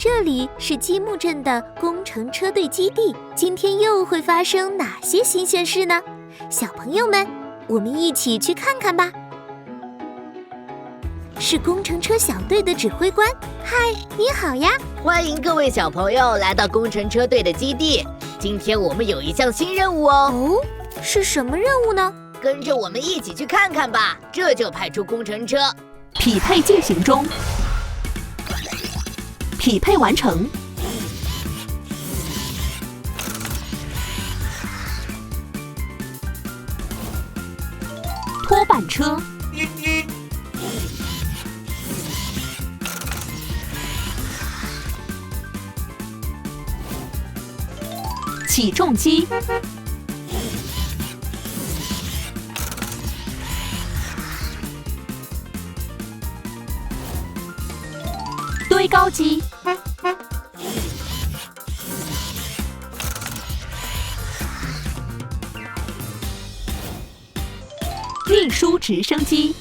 这里是积木镇的工程车队基地，今天又会发生哪些新鲜事呢？小朋友们，我们一起去看看吧。是工程车小队的指挥官，嗨，你好呀！欢迎各位小朋友来到工程车队的基地。今天我们有一项新任务哦。哦，是什么任务呢？跟着我们一起去看看吧。这就派出工程车。匹配进行中，匹配完成。拖板车，起重机，堆高机，运输直升机，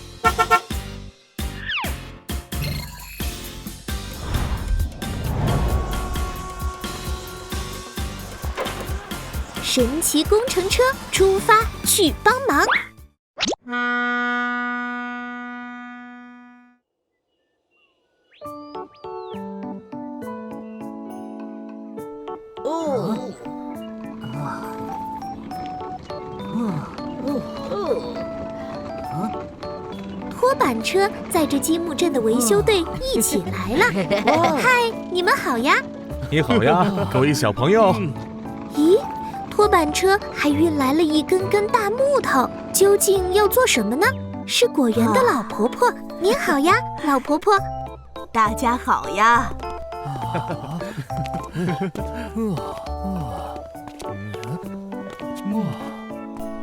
神奇工程车出发去帮忙。拖板车载着积木镇的维修队一起来了。嗨，你们好呀！你好呀，各位小朋友。咦，拖板车还运来了一根根大木头，究竟要做什么呢？是果园的老婆婆。您好呀，老婆婆。大家好呀。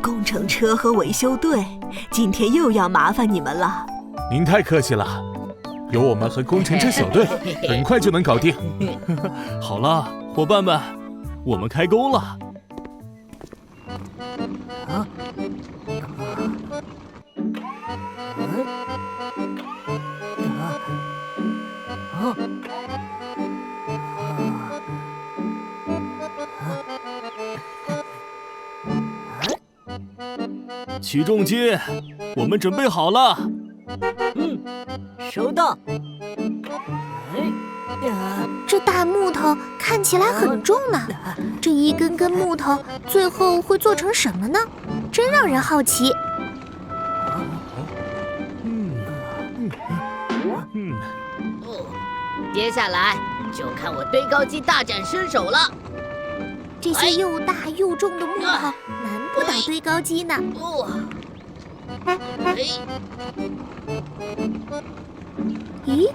工程车和维修队，今天又要麻烦你们了。您太客气了，有我们和工程车小队，很快就能搞定。好了，伙伴们，我们开工了。起重机，我们准备好了。收到。这大木头看起来很重呢，这一根根木头最后会做成什么呢？真让人好奇。接下来就看我堆高机大展身手了。这些又大又重的木头难不倒堆高机呢。咦，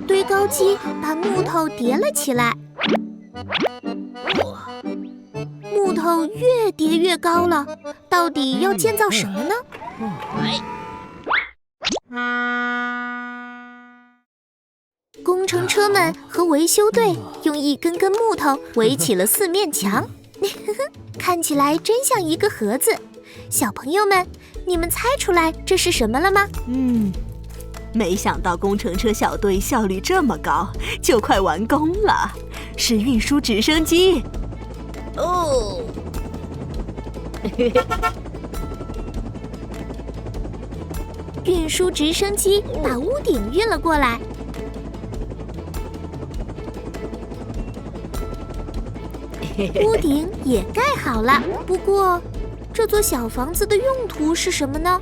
堆高机把木头叠了起来，木头越叠越高了，到底要建造什么呢？工程车们和维修队用一根根木头围起了四面墙，看起来真像一个盒子。小朋友们，你们猜出来这是什么了吗？没想到工程车小队效率这么高，就快完工了，是运输直升机。哦，运输直升机把屋顶运了过来。屋顶也盖好了，不过这座小房子的用途是什么呢？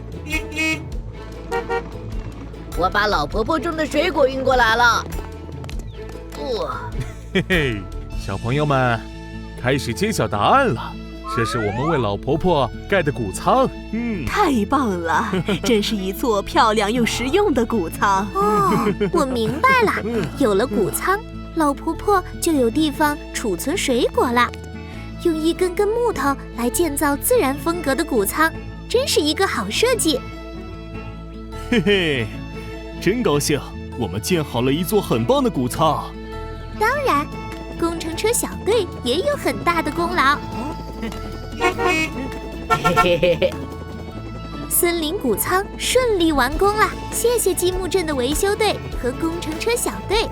我把老婆婆种的水果运过来了。嘿嘿，小朋友们，开始揭晓答案了。这是我们为老婆婆盖的谷仓。太棒了，真是一座漂亮又实用的谷仓。我明白了，有了谷仓，老婆婆就有地方储存水果了。用一根根木头来建造自然风格的谷仓，真是一个好设计。嘿嘿，真高兴，我们建好了一座很棒的谷仓。当然，工程车小队也有很大的功劳。森林谷仓顺利完工了，谢谢积木镇的维修队和工程车小队。